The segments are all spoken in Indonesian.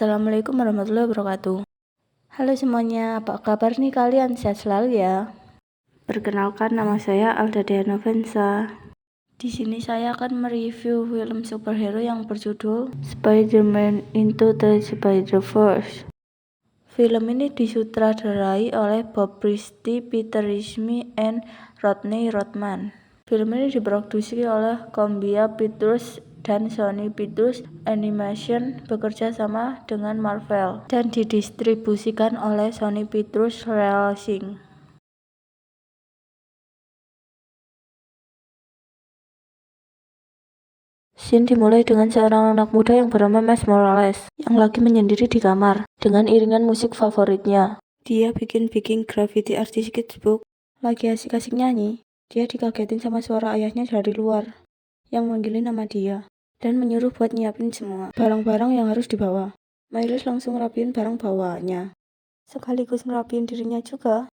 Assalamualaikum warahmatullahi wabarakatuh. Halo semuanya, apa kabar nih kalian? Sehat selalu ya. Perkenalkan, nama saya Alda Diana Vensa. Di sini saya akan mereview film superhero yang berjudul Spider-Man Into the Spider-Verse. Film ini disutradarai oleh Bob Christie, Peter Raimi, and Rodney Rothman. Film ini diproduksi oleh Columbia Pictures dan Sony Pictures Animation bekerja sama dengan Marvel dan didistribusikan oleh Sony Pictures Releasing. Scene dimulai dengan seorang anak muda yang bernama Miles Morales yang lagi menyendiri di kamar dengan iringan musik favoritnya. Dia bikin graffiti artis sketchbook, lagi asik-asik nyanyi. Dia dikagetin sama suara ayahnya dari luar yang manggilin nama dia dan menyuruh buat nyiapin semua barang-barang yang harus dibawa. Miles langsung rapiin barang bawaannya, sekaligus ngerapiin dirinya juga.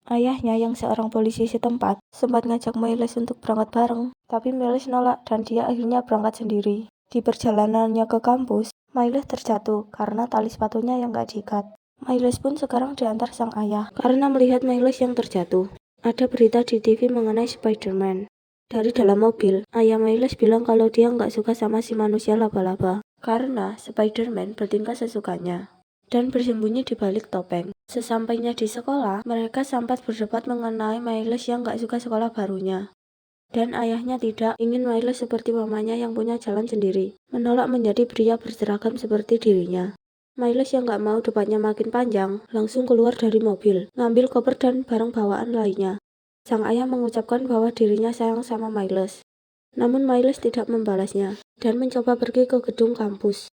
Ayahnya yang seorang polisi setempat sempat ngajak Miles untuk berangkat bareng, tapi Miles nolak dan dia akhirnya berangkat sendiri. Di perjalanannya ke kampus, Miles terjatuh karena tali sepatunya yang gak diikat. Miles pun sekarang diantar sang ayah karena melihat Miles yang terjatuh. Ada berita di TV mengenai Spider-Man. Dari dalam mobil, ayah Miles bilang kalau dia nggak suka sama si manusia laba-laba karena Spider-Man bertingkah sesukanya dan bersembunyi di balik topeng. Sesampainya di sekolah, mereka sempat berdebat mengenai Miles yang nggak suka sekolah barunya. Dan ayahnya tidak ingin Miles seperti mamanya yang punya jalan sendiri, menolak menjadi pria berseragam seperti dirinya. Miles yang nggak mau debatnya makin panjang, langsung keluar dari mobil, ngambil koper dan barang bawaan lainnya. Sang ayah mengucapkan bahwa dirinya sayang sama Miles. Namun Miles tidak membalasnya, dan mencoba pergi ke gedung kampus.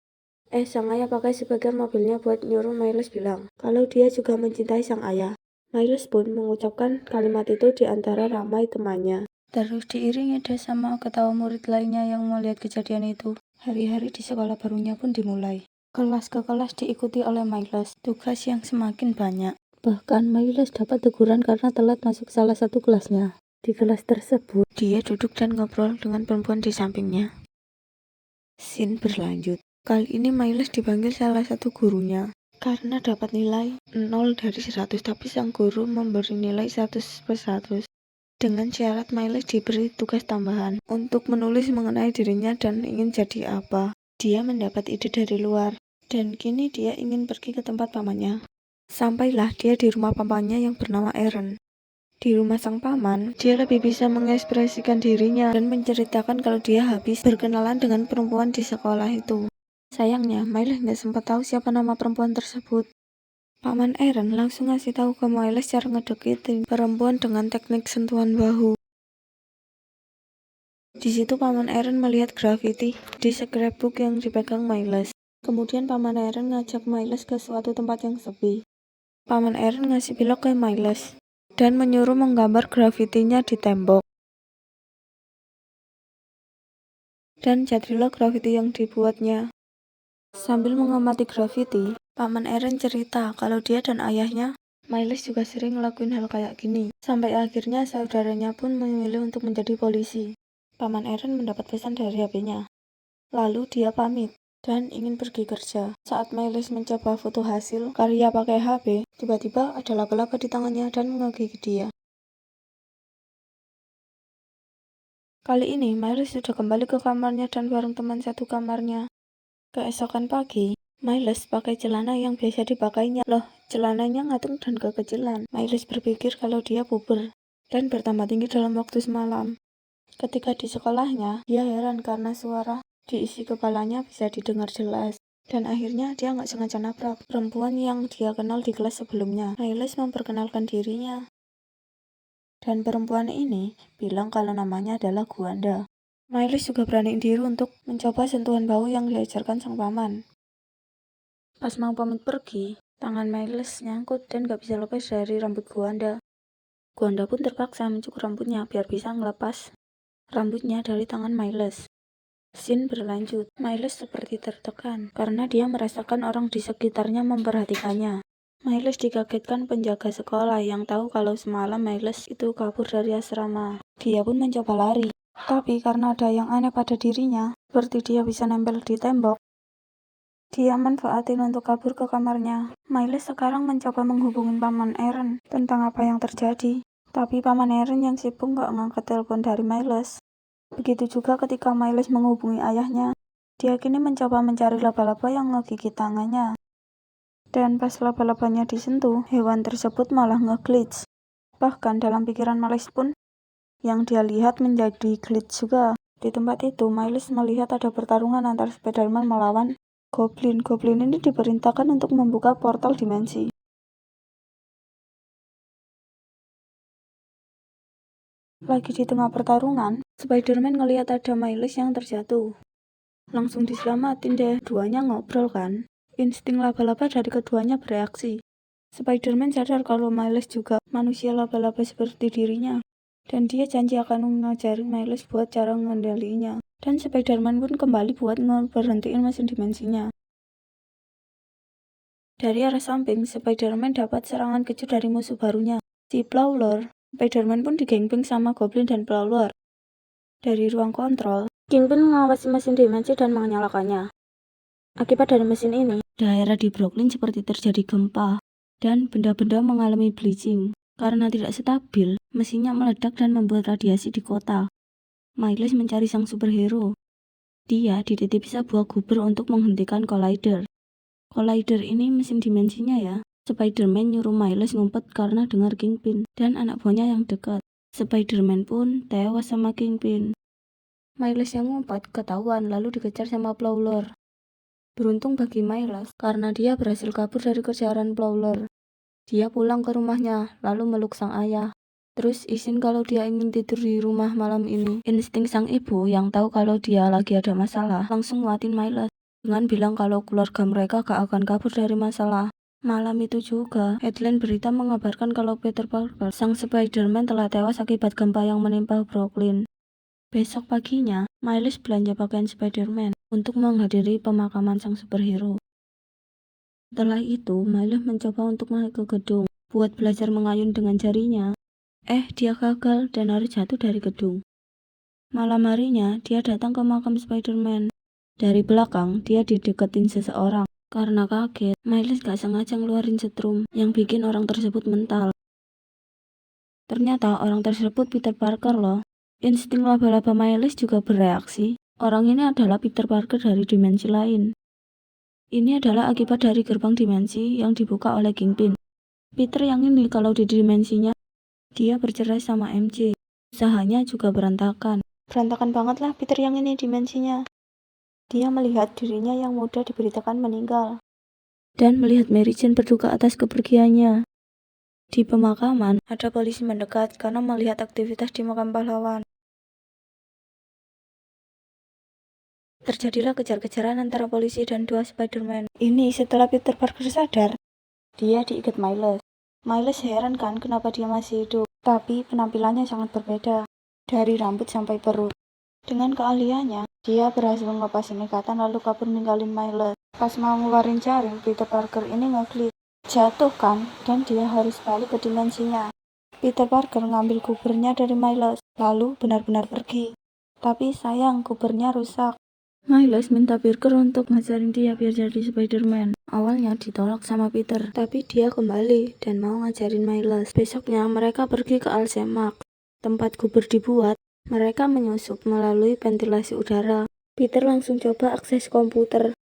Sang ayah pakai sebagian mobilnya buat nyuruh Miles bilang kalau dia juga mencintai sang ayah. Miles pun mengucapkan kalimat itu di antara ramai temannya. Terus diiringi dia sama ketawa murid lainnya yang melihat kejadian itu. Hari-hari di sekolah barunya pun dimulai. Kelas ke kelas diikuti oleh Miles, tugas yang semakin banyak. Bahkan Miles dapat teguran karena telat masuk salah satu kelasnya. Di kelas tersebut, dia duduk dan ngobrol dengan perempuan di sampingnya. Scene berlanjut. Kali ini Miles dipanggil salah satu gurunya karena dapat nilai 0 dari 100, tapi sang guru memberi nilai 100/100. Dengan syarat Miles diberi tugas tambahan untuk menulis mengenai dirinya dan ingin jadi apa. Dia mendapat ide dari luar, dan kini dia ingin pergi ke tempat pamannya. Sampailah dia di rumah pamannya yang bernama Aaron. Di rumah sang paman, dia lebih bisa mengekspresikan dirinya dan menceritakan kalau dia habis berkenalan dengan perempuan di sekolah itu. Sayangnya, Miles nggak sempat tahu siapa nama perempuan tersebut. Paman Aaron langsung ngasih tahu ke Miles cara ngedeketin perempuan dengan teknik sentuhan bahu. Di situ Paman Aaron melihat grafiti di scrapbook yang dipegang Miles. Kemudian Paman Aaron ngajak Miles ke suatu tempat yang sepi. Paman Aaron ngasih pilok ke Miles dan menyuruh menggambar grafitinya di tembok. Dan jadilah grafiti yang dibuatnya. Sambil mengamati grafiti, Paman Aaron cerita kalau dia dan ayahnya, Miles juga sering ngelakuin hal kayak gini. Sampai akhirnya saudaranya pun memilih untuk menjadi polisi. Paman Aaron mendapat pesan dari HP-nya. Lalu dia pamit dan ingin pergi kerja. Saat Miles mencoba foto hasil karya pakai HP, tiba-tiba ada laba-laba di tangannya dan menggigit dia. Kali ini Miles sudah kembali ke kamarnya dan bareng teman satu kamarnya. Keesokan pagi, Miles pakai celana yang biasa dipakainya. Loh, celananya ngatung dan kekecilan. Miles berpikir kalau dia puber dan bertambah tinggi dalam waktu semalam. Ketika di sekolahnya, dia heran karena suara di isi kepalanya bisa didengar jelas. Dan akhirnya dia nggak sengaja nabrak perempuan yang dia kenal di kelas sebelumnya. Miles memperkenalkan dirinya. Dan perempuan ini bilang kalau namanya adalah Gwanda. Miles juga beraniin diri untuk mencoba sentuhan bahu yang diajarkan sang paman. Pas mau pamit pergi, tangan Miles nyangkut dan gak bisa lepas dari rambut Gwanda. Gwanda pun terpaksa mencukur rambutnya biar bisa ngelepas rambutnya dari tangan Miles. Scene berlanjut. Miles seperti tertekan karena dia merasakan orang di sekitarnya memperhatikannya. Miles dikagetkan penjaga sekolah yang tahu kalau semalam Miles itu kabur dari asrama. Dia pun mencoba lari, tapi karena ada yang aneh pada dirinya, seperti dia bisa nempel di tembok, Dia manfaatin untuk kabur ke kamarnya. Miles sekarang mencoba menghubungi Paman Eren tentang apa yang terjadi. Tapi Paman Eren yang sibuk gak ngangkat telepon dari Miles. Begitu juga ketika Miles menghubungi ayahnya. Dia kini mencoba mencari laba-laba yang ngegigit tangannya. Dan pas laba-labanya disentuh, hewan tersebut malah nge-glitch. Bahkan dalam pikiran Miles pun, yang dia lihat menjadi glitch juga. Di tempat itu, Miles melihat ada pertarungan antara Spider-Man melawan Goblin. Goblin ini diperintahkan untuk membuka portal dimensi. Lagi di tengah pertarungan, Spider-Man ngelihat ada Miles yang terjatuh. Langsung diselamatin deh, duanya ngobrol kan. Insting laba-laba dari keduanya bereaksi. Spider-Man sadar kalau Miles juga manusia laba-laba seperti dirinya. Dan dia janji akan ngajarin Miles buat cara mengendalinya. Dan Spider-Man pun kembali buat ngeberhentiin mesin dimensinya. Dari arah samping, Spider-Man dapat serangan kejut dari musuh barunya, si Prowler. Spider-Man pun digengbeng sama Goblin dan Prowler. Dari ruang kontrol, Kingpin mengawasi mesin dimensi dan menyalakannya. Akibat dari mesin ini, daerah di Brooklyn seperti terjadi gempa, dan benda-benda mengalami bleaching. Karena tidak stabil, mesinnya meledak dan membuat radiasi di kota. Miles mencari sang superhero. Dia dititipi sebuah guber untuk menghentikan Collider. Collider ini mesin dimensinya ya. Spider-Man nyuruh Miles ngumpet karena dengar Kingpin dan anak buahnya yang dekat. Spider-Man pun tewas sama Kingpin. Miles yang ngumpet ketahuan lalu dikejar sama Prowler. Beruntung bagi Miles karena dia berhasil kabur dari kejaran Prowler. Dia pulang ke rumahnya lalu meluk sang ayah. Terus izin kalau dia ingin tidur di rumah malam ini. Insting sang ibu yang tahu kalau dia lagi ada masalah langsung nguatin Miles dengan bilang kalau keluarga mereka gak akan kabur dari masalah. Malam itu juga, headline berita mengabarkan kalau Peter Parker, sang Spider-Man telah tewas akibat gempa yang menimpa Brooklyn. Besok paginya, Miles belanja pakaian Spider-Man untuk menghadiri pemakaman sang superhero. Setelah itu, Miles mencoba untuk naik ke gedung buat belajar mengayun dengan jarinya. Dia gagal dan harus jatuh dari gedung. Malam harinya, dia datang ke makam Spider-Man. Dari belakang, dia dideketin seseorang. Karena kaget, Miles gak sengaja ngeluarin setrum yang bikin orang tersebut mental. Ternyata orang tersebut Peter Parker loh. Insting laba-laba Miles juga bereaksi. Orang ini adalah Peter Parker dari dimensi lain. Ini adalah akibat dari gerbang dimensi yang dibuka oleh Kingpin. Peter yang ini kalau di dimensinya, dia bercerai sama MJ. Usahanya juga berantakan. Berantakan banget lah Peter yang ini dimensinya. Dia melihat dirinya yang muda diberitakan meninggal. Dan melihat Mary Jane berduka atas kepergiannya. Di pemakaman, ada polisi mendekat karena melihat aktivitas di makam pahlawan. Terjadilah kejar-kejaran antara polisi dan dua Spider-Man. Ini setelah Peter Parker sadar, dia diikat Miles. Miles heran kan kenapa dia masih hidup, tapi penampilannya sangat berbeda, dari rambut sampai perut. Dengan keahliannya, dia berhasil melepasin ikatan lalu kabur ninggalin Miles. Pas mau ngeluarin jaring, Peter Parker ini nge-glitch. Jatuh kan, dan dia harus balik ke dimensinya. Peter Parker ngambil kubernya dari Miles, lalu benar-benar pergi. Tapi sayang, kubernya rusak. Miles minta Parker untuk ngajarin dia biar jadi Spider-Man. Awalnya ditolak sama Peter, tapi dia kembali dan mau ngajarin Miles. Besoknya mereka pergi ke Alsemak, tempat kuber dibuat. Mereka menyusup melalui ventilasi udara. Peter langsung coba akses komputer.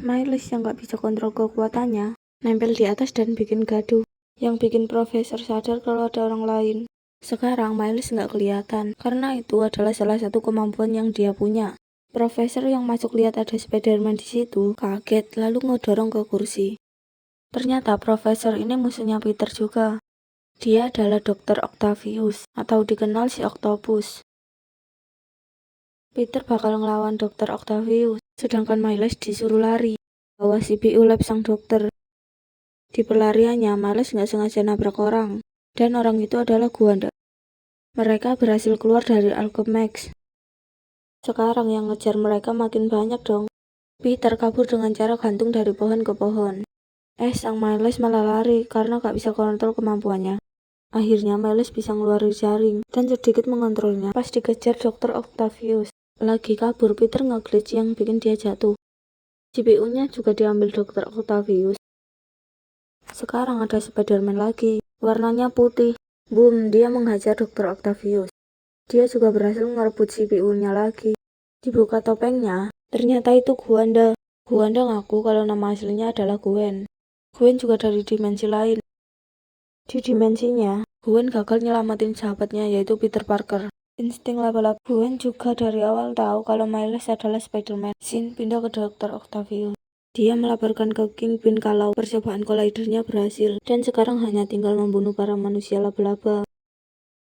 Miles yang gak bisa kontrol kekuatannya nempel di atas dan bikin gaduh, yang bikin profesor sadar kalau ada orang lain. Sekarang Miles nggak kelihatan, karena itu adalah salah satu kemampuan yang dia punya. Profesor yang masuk lihat ada Spider-Man di situ, kaget lalu ngedorong ke kursi. Ternyata profesor ini musuhnya Peter juga. Dia adalah Dr. Octavius, atau dikenal si Octopus. Peter bakal ngelawan Dr. Octavius, sedangkan Miles disuruh lari, bawa CPU lab sang dokter. Di pelariannya, Miles nggak sengaja nabrak orang, dan orang itu adalah Wanda. Mereka berhasil keluar dari Alchemax. Sekarang yang ngejar mereka makin banyak dong. Peter kabur dengan cara gantung dari pohon ke pohon. Sang Miles malah lari karena gak bisa kontrol kemampuannya. Akhirnya Miles bisa ngeluarin jaring dan sedikit mengontrolnya pas dikejar Dr. Octavius. Lagi kabur, Peter nge-glitch yang bikin dia jatuh. CPU-nya juga diambil Dr. Octavius. Sekarang ada Spider-Man lagi, warnanya putih. Boom, dia menghajar Dr. Octavius. Dia juga berhasil merebut CPU-nya lagi. Dibuka topengnya, ternyata itu Gwenda. Gwenda ngaku kalau nama aslinya adalah Gwen. Gwen juga dari dimensi lain. Di dimensinya, Gwen gagal nyelamatin sahabatnya yaitu Peter Parker. Insting laba-laba. Gwen juga dari awal tahu kalau Miles adalah Spider-Man. Sin pindah ke Dr. Octavius. Dia melaporkan ke Kingpin kalau percobaan collidernya berhasil dan sekarang hanya tinggal membunuh para manusia laba-laba.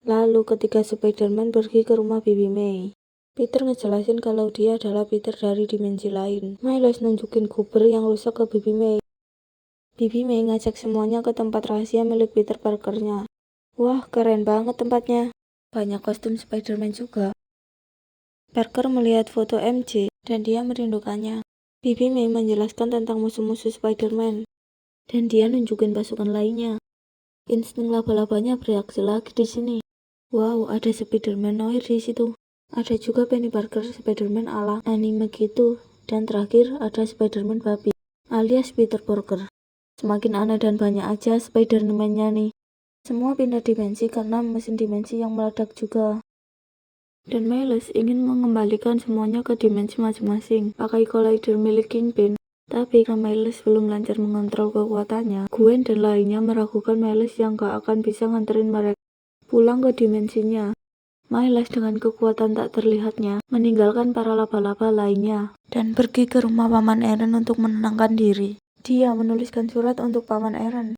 Lalu ketika Spider-Man pergi ke rumah Bibi May, Peter ngejelasin kalau dia adalah Peter dari dimensi lain. Miles nunjukin kuber yang rusak ke Bibi May. Bibi May ngajak semuanya ke tempat rahasia milik Peter Parkernya. Wah, keren banget tempatnya. Banyak kostum Spider-Man juga. Parker melihat foto MJ dan dia merindukannya. Bibi May menjelaskan tentang musuh-musuh Spider-Man, dan dia nunjukin pasukan lainnya. Insting laba-labanya bereaksi lagi di sini. Wow, ada Spider-Man Noir di situ. Ada juga Penny Parker Spider-Man ala anime gitu. Dan terakhir ada Spider-Man babi, alias Peter Parker. Semakin aneh dan banyak aja Spider-Man-nya nih. Semua pindah dimensi karena mesin dimensi yang meledak juga. Dan Miles ingin mengembalikan semuanya ke dimensi masing-masing pakai collider milik Kingpin. Tapi karena Miles belum lancar mengontrol kekuatannya, Gwen dan lainnya meragukan Miles yang gak akan bisa nganterin mereka pulang ke dimensinya. Miles dengan kekuatan tak terlihatnya meninggalkan para laba-laba lainnya dan pergi ke rumah Paman Eren untuk menenangkan diri. Dia menuliskan surat untuk Paman Eren.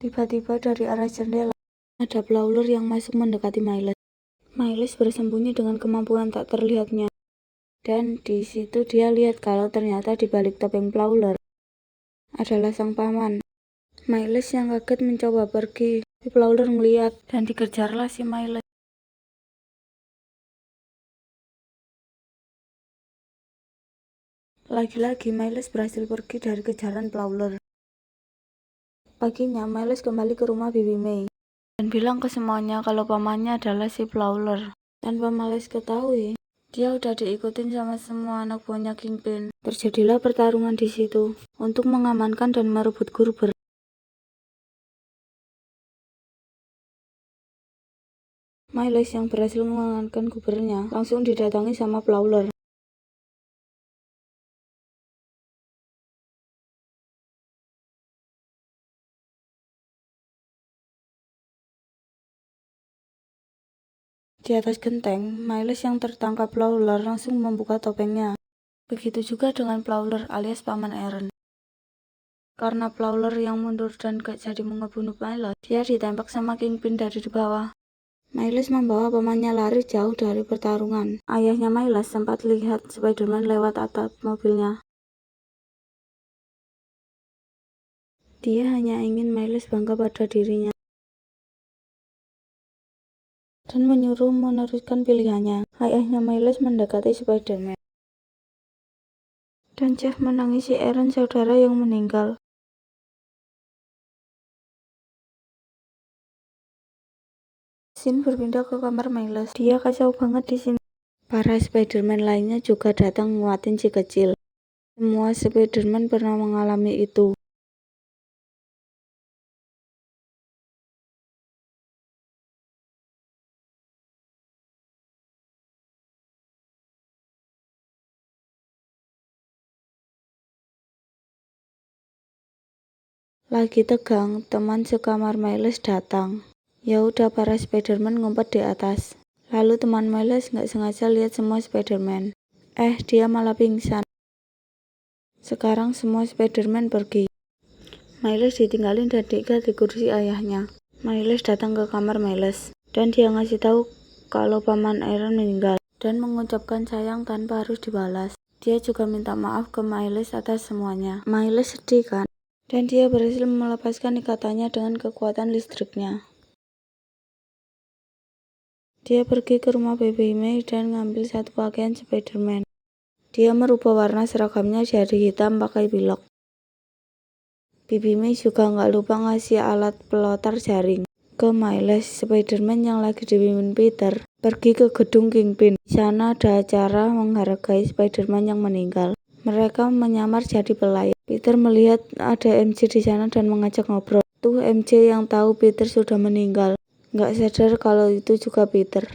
Tiba-tiba dari arah jendela ada Prowler yang masuk mendekati Miles. Miles bersembunyi dengan kemampuan tak terlihatnya. Dan di situ dia lihat kalau ternyata di balik topeng Prowler adalah sang paman. Miles yang kaget mencoba pergi. Prowler melihat dan dikejarlah si Miles. Lagi-lagi Miles berhasil pergi dari kejaran Prowler. Paginya Miles kembali ke rumah Bibi May dan bilang ke semuanya kalau pamannya adalah si Prowler. Tanpa Miles ketahui, dia udah diikutin sama semua anak buahnya Kingpin. Terjadilah pertarungan di situ untuk mengamankan dan merebut Gruber. Miles yang berhasil mengamankan Grubernya langsung didatangi sama Prowler. Di atas genteng, Miles yang tertangkap Prowler langsung membuka topengnya. Begitu juga dengan Prowler alias Paman Eren. Karena Prowler yang mundur dan gak jadi mengebunuh Miles, dia ditembak sama Kingpin dari di bawah. Miles membawa pamannya lari jauh dari pertarungan. Ayahnya Miles sempat lihat Spider-Man lewat atap mobilnya. Dia hanya ingin Miles bangga pada dirinya dan menyuruh meneruskan pilihannya. Ayahnya Miles mendekati Spider-Man dan Jeff menangisi Eren, saudara yang meninggal. Sin berpindah ke kamar Miles. Dia kacau banget di sini. Para Spider-Man lainnya juga datang nguatin si kecil. Semua Spider-Man pernah mengalami itu. Lagi tegang, teman sekamar Miles datang. Ya udah, para Spider-Man ngumpet di atas. Lalu teman Miles nggak sengaja lihat semua Spider-Man. Dia malah pingsan. Sekarang semua Spider-Man pergi. Miles ditinggalin dan diikat di kursi ayahnya. Miles datang ke kamar Miles dan dia ngasih tahu kalau Paman Eren meninggal dan mengucapkan sayang tanpa harus dibalas. Dia juga minta maaf ke Miles atas semuanya. Miles sedih kan? Dan dia berhasil melepaskan ikatannya dengan kekuatan listriknya. Dia pergi ke rumah Baby May dan ngambil satu pakaian Spider-Man. Dia merubah warna seragamnya jadi hitam pakai pilok. Baby May juga nggak lupa ngasih alat pelotar jaring ke Miles. Spider-Man yang lagi dipimpin Peter pergi ke gedung Kingpin. Di sana ada acara menghargai Spider-Man yang meninggal. Mereka menyamar jadi pelayan. Peter melihat ada MJ di sana dan mengajak ngobrol. Tuh MJ yang tahu Peter sudah meninggal. Nggak sadar kalau itu juga Peter.